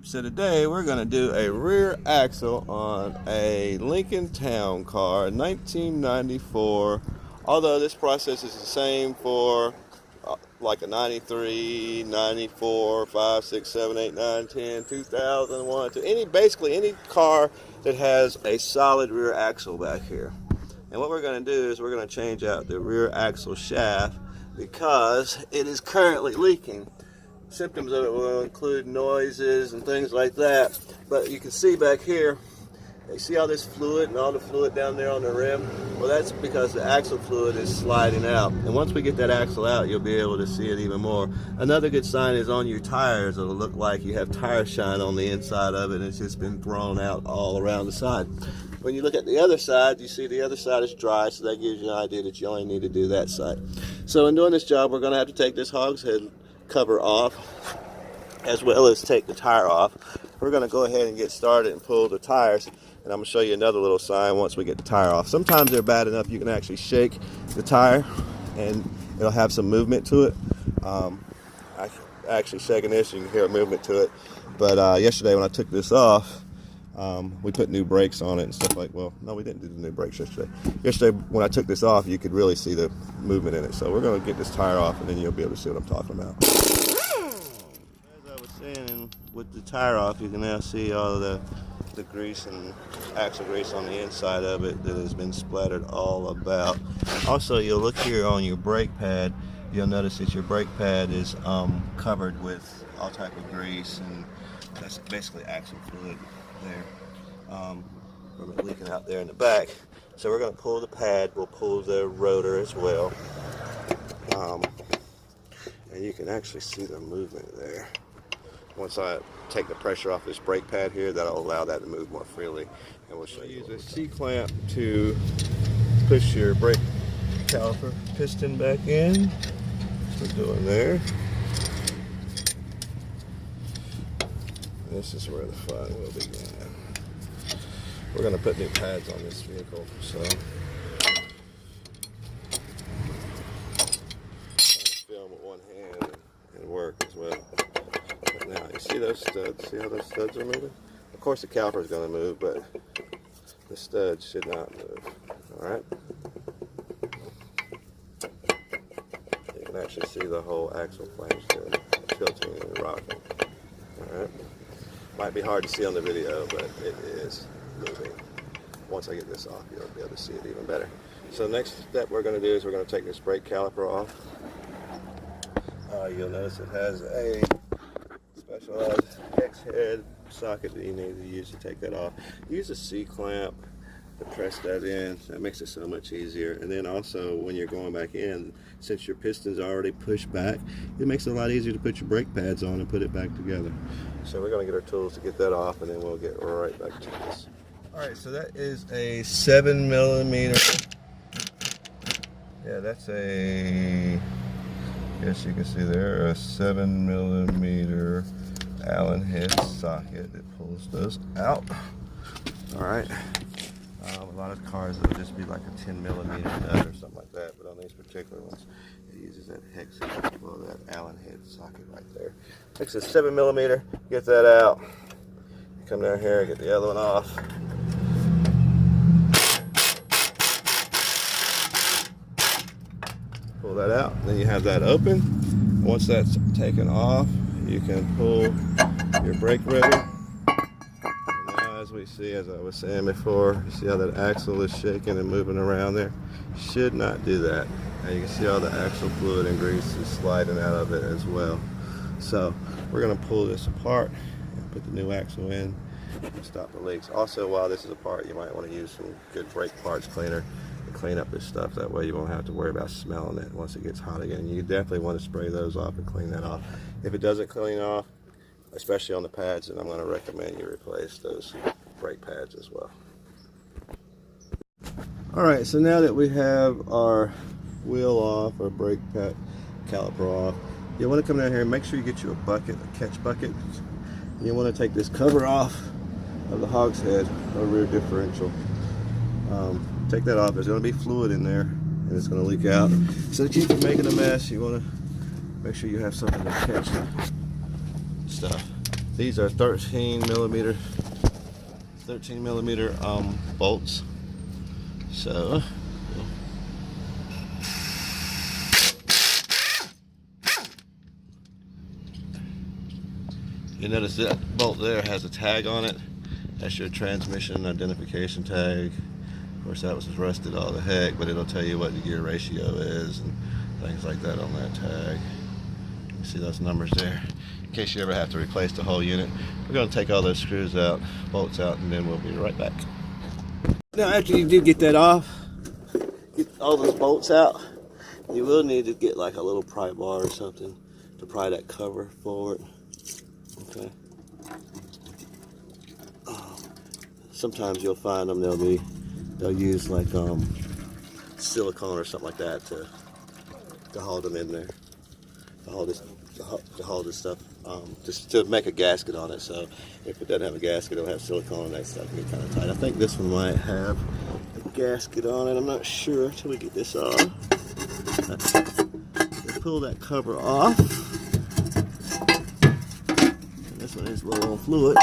So today we're going to do a rear axle on a Lincoln Town Car, 1994. Although this process is the same for like a 93, 94, 5, 6, 7, 8, 9, 10, 2001, to basically any car that has a solid rear axle back here. And what we're going to do is we're going to change out the rear axle shaft because it is currently leaking. Symptoms of it will include noises and things like that, but you can see back here, you see all this fluid and all the fluid down there on the rim? Well, that's because the axle fluid is sliding out, and once we get that axle out, you'll be able to see it even more. Another good sign is on your tires. It'll look like you have tire shine on the inside of it, and it's just been thrown out all around the side. When you look at the other side, you see the other side is dry, so that gives you an idea that you only need to do that side. So in doing this job, we're going to have to take this hogshead cover off, as well as take the tire off. We're going to go ahead and get started and pull the tires, and I'm going to show you another little sign once we get the tire off. Sometimes they're bad enough you can actually shake the tire and it'll have some movement to it. I actually shaking this, you can hear a movement to it, but yesterday when I took this off, we put new brakes on it and stuff like, well, no, we didn't do the new brakes yesterday. Yesterday, when I took this off, you could really see the movement in it. So we're going to get this tire off, and then you'll be able to see what I'm talking about. As I was saying, with the tire off, you can now see all of the grease and axle grease on the inside of it that has been splattered all about. Also, you'll look here on your brake pad. You'll notice that your brake pad is covered with all type of grease, and that's basically axle fluid there from it leaking out there in the back. So we're going to pull the pad, we'll pull the rotor as well, and you can actually see the movement there. Once I take the pressure off this brake pad here, that'll allow that to move more freely, and we'll show you. Use a C-clamp to push your brake caliper piston back in. We're doing there. This is where the fun will begin. We're going to put new pads on this vehicle, so trying to film with one hand and work as well. But now you see those studs? See how those studs are moving? Of course the caliper is going to move, but the studs should not move. All right. You can actually see the whole axle flange tilting and rocking. All right. Might be hard to see on the video, but it is moving. Once I get this off, you'll be able to see it even better. So the next step we're going to do is we're going to take this brake caliper off. You'll notice it has a specialized hex head socket that you need to use to take that off. Use a C-clamp to press that in. That makes it so much easier. And then also when you're going back in, since your piston's already pushed back, it makes it a lot easier to put your brake pads on and put it back together. So we're going to get our tools to get that off, and then we'll get right back to this. Alright, so that is a 7mm. Yeah, that's a, I guess you can see there, a 7mm Allen head socket that pulls those out. Alright. A lot of cars it'll just be like a 10mm nut or something like that, but on these particular ones it uses that hex head, well, that Allen head socket right there. Takes a 7mm, get that out. Come down here, get the other one off. Pull that out, then you have that open. Once that's taken off, you can pull your brake rotor. As we see, as I was saying before, you see how that axle is shaking and moving around there? Should not do that. Now you can see all the axle fluid and grease is sliding out of it as well. So we're going to pull this apart and put the new axle in and stop the leaks. Also, while this is apart, you might want to use some good brake parts cleaner to clean up this stuff. That way you won't have to worry about smelling it once it gets hot again. You definitely want to spray those off and clean that off. If it doesn't clean off, especially on the pads, and I'm going to recommend you replace those brake pads as well. Alright, so now that we have our wheel off, our brake pad caliper off, you want to come down here and make sure you get you a bucket, a catch bucket. And you want to take this cover off of the hogshead or rear differential. Take that off. There's going to be fluid in there and it's going to leak out. So to keep from making a mess, you want to make sure you have something to catch stuff. These are 13 millimeter bolts. So you notice that bolt there has a tag on it. That's your transmission identification tag. Of course, that was rusted all the heck, but it'll tell you what the gear ratio is and things like that on that tag. You see those numbers there? In case you ever have to replace the whole unit. We're going to take all those screws out, bolts out, and then we'll be right back. Now, after you do get that off, get all those bolts out, you will need to get like a little pry bar or something to pry that cover forward. Okay. Sometimes you'll find them, they'll use like silicone or something like that to hold them in there, to hold this stuff, just to make a gasket on it. So if it doesn't have a gasket, it'll have silicone and that stuff can get kind of tight. I think this one might have a gasket on it. I'm not sure until we get this off. We'll pull that cover off. And this one is low on fluid.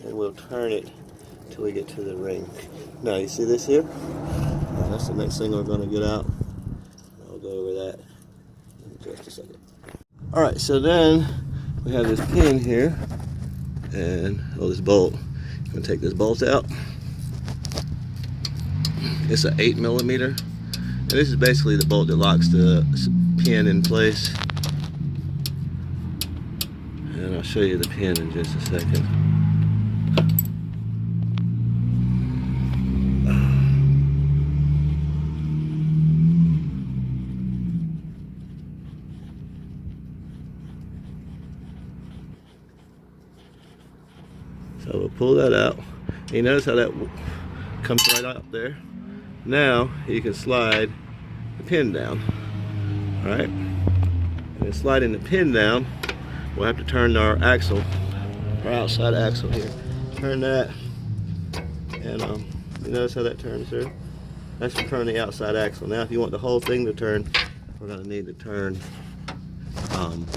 And we'll turn it till we get to the ring. Now, you see this here? That's the next thing we're going to get out. I'll go over that in just a second. Alright, so then we have this pin here and this bolt. I'm going to take this bolt out. It's an 8 millimeter. And this is basically the bolt that locks the pin in place. And I'll show you the pin in just a second. So we'll pull that out. And you notice how that comes right up there. Now you can slide the pin down. Alright? And in sliding the pin down, we'll have to turn our axle, our outside axle here. Turn that, and you notice how that turns there? That's to turn the outside axle. Now if you want the whole thing to turn, we're going to need to turn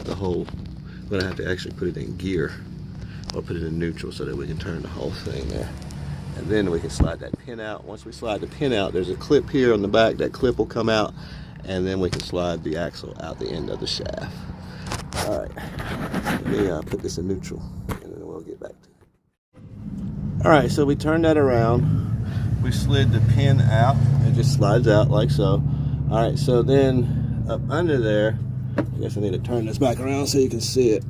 the whole, we're going to have to actually put it in gear. Or put it in neutral so that we can turn the whole thing there. And then we can slide that pin out. Once we slide the pin out, there's a clip here on the back. That clip will come out, and then we can slide the axle out the end of the shaft. Alright, let me put this in neutral, and then we'll get back to it. Alright, so we turned that around. We slid the pin out. It just slides out like so. Alright, so then up under there, I guess I need to turn this back around so you can see it.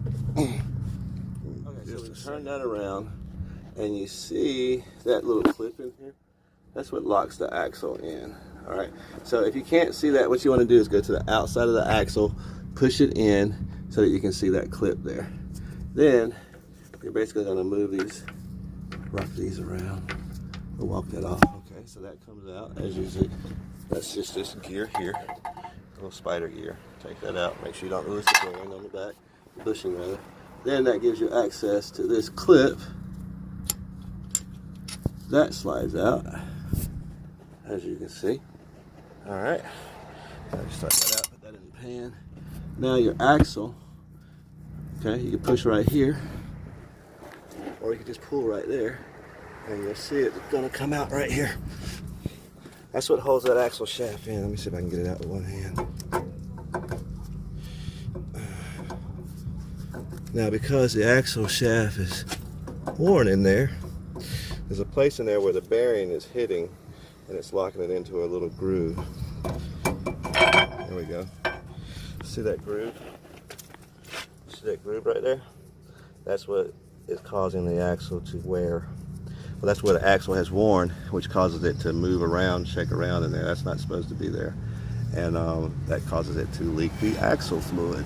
Turn that around, and you see that little clip in here? That's what locks the axle in. Alright, so if you can't see that, what you want to do is go to the outside of the axle, push it in so that you can see that clip there. Then you're basically going to move these, rock these around, or walk that off. Okay, so that comes out as you see. That's just this gear here, a little spider gear. Take that out, make sure you don't lose the bearing on the back, the bushing rather. Then that gives you access to this clip. That slides out, as you can see. Alright, start that out, put that in the pan. Now your axle, okay, you can push right here, or you can just pull right there, and you'll see it's gonna come out right here. That's what holds that axle shaft in. Let me see if I can get it out with one hand. Now, because the axle shaft is worn in there, there's a place in there where the bearing is hitting and it's locking it into a little groove. There we go. See that groove? See that groove right there? That's what is causing the axle to wear. Well, that's where the axle has worn, which causes it to move around, shake around in there. That's not supposed to be there. And that causes it to leak the axle fluid.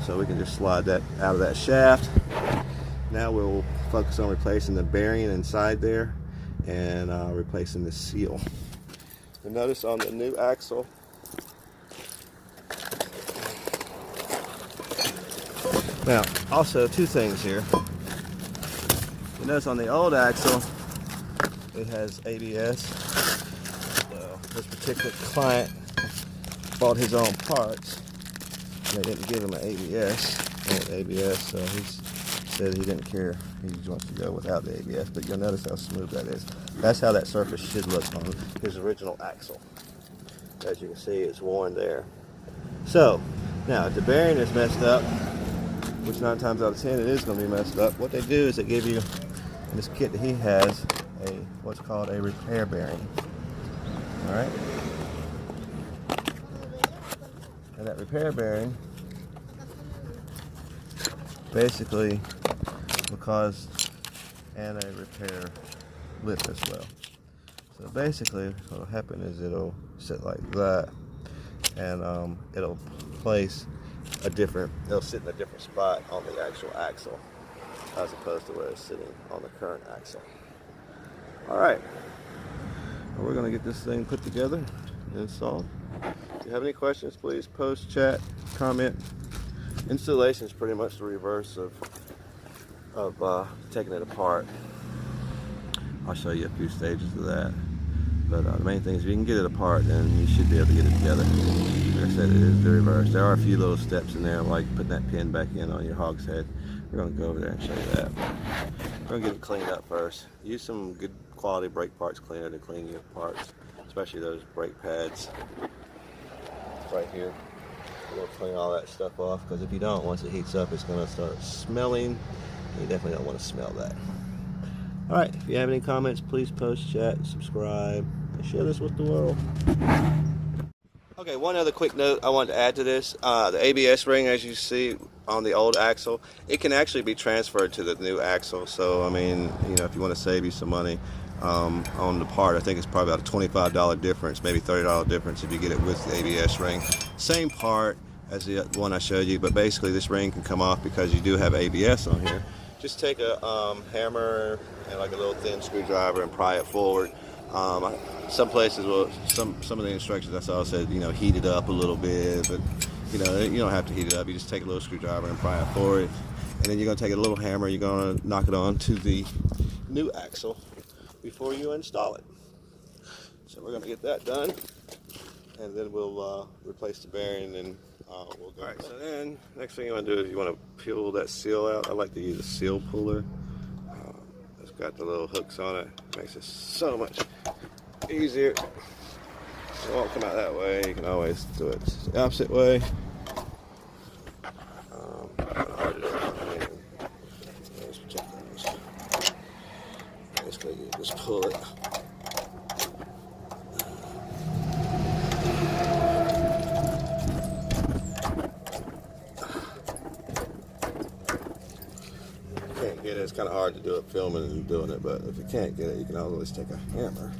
So we can just slide that out of that shaft. Now we'll focus on replacing the bearing inside there and replacing the seal. You'll notice on the new axle, now also two things here. You notice on the old axle, it has ABS. So this particular client bought his own parts. They didn't give him an ABS, with ABS, so he said he didn't care. He just wants to go without the ABS, but you'll notice how smooth that is. That's how that surface should look on his original axle. As you can see, it's worn there. So, now if the bearing is messed up, which 9 times out of 10 it is going to be messed up, what they do is they give you, in this kit that he has, what's called a repair bearing. Alright? And that repair bearing basically will cause a repair lip as well. So basically what will happen is it'll sit like that, and it'll sit in a different spot on the actual axle as opposed to where it's sitting on the current axle. Alright, we're going to get this thing put together and installed. If you have any questions, please post, chat, comment. Installation is pretty much the reverse of taking it apart. I'll show you a few stages of that. But the main thing is if you can get it apart, then you should be able to get it together. Like I said, it is the reverse. There are a few little steps in there, like putting that pin back in on your hogshead. We're going to go over there and show you that. We're going to get it cleaned up first. Use some good quality brake parts cleaner to clean your parts, especially those brake pads right here. We'll clean all that stuff off, because if you don't, once it heats up, it's going to start smelling. You definitely don't want to smell that. Alright, if you have any comments, please post, chat, subscribe, and share this with the world. Okay, one other quick note I want to add to this. The ABS ring, as you see on the old axle, it can actually be transferred to the new axle. So, I mean, you know, if you want to save you some money on the part, I think it's probably about a $25 difference, maybe $30 difference if you get it with the ABS ring. Same part as the one I showed you, but basically this ring can come off because you do have ABS on here. Just take a hammer and like a little thin screwdriver and pry it forward. Some places will, some of the instructions I saw said, you know, heat it up a little bit, but you know, you don't have to heat it up. You just take a little screwdriver and pry it forward, and then you're going to take a little hammer, you're going to knock it on to the new axle before you install it. So we're going to get that done, and then we'll replace the bearing, and we'll go. Alright, so then next thing you want to do is you want to peel that seal out. I like to use a seal puller. It's got the little hooks on it. Makes it so much easier. It won't come out that way. You can always do it the opposite way. Basically, you just pull it. Get it. It's kind of hard to do it filming and doing it, but if you can't get it, you can always take a hammer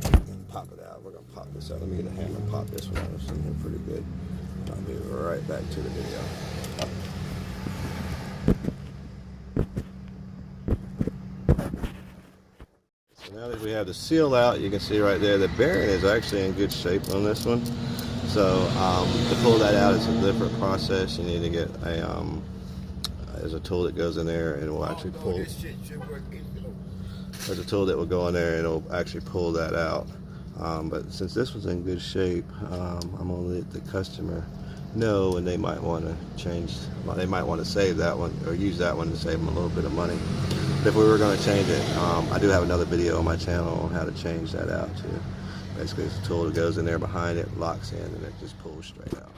and pop it out. We're going to pop this out. Let me get a hammer and pop this one out. It's in here pretty good. I'll be right back to the video. So now that we have the seal out, you can see right there the bearing is actually in good shape on this one. So to pull that out is a different process. You need to get there's a tool that goes in there and it will actually pull. There's a tool that will go in there and it'll actually pull that out. But since this was in good shape, I'm gonna let the customer know, and they might want to change. They might want to save that one or use that one to save them a little bit of money. But if we were going to change it, I do have another video on my channel on how to change that out too. Basically, it's a tool that goes in there behind it, locks in, and it just pulls straight out.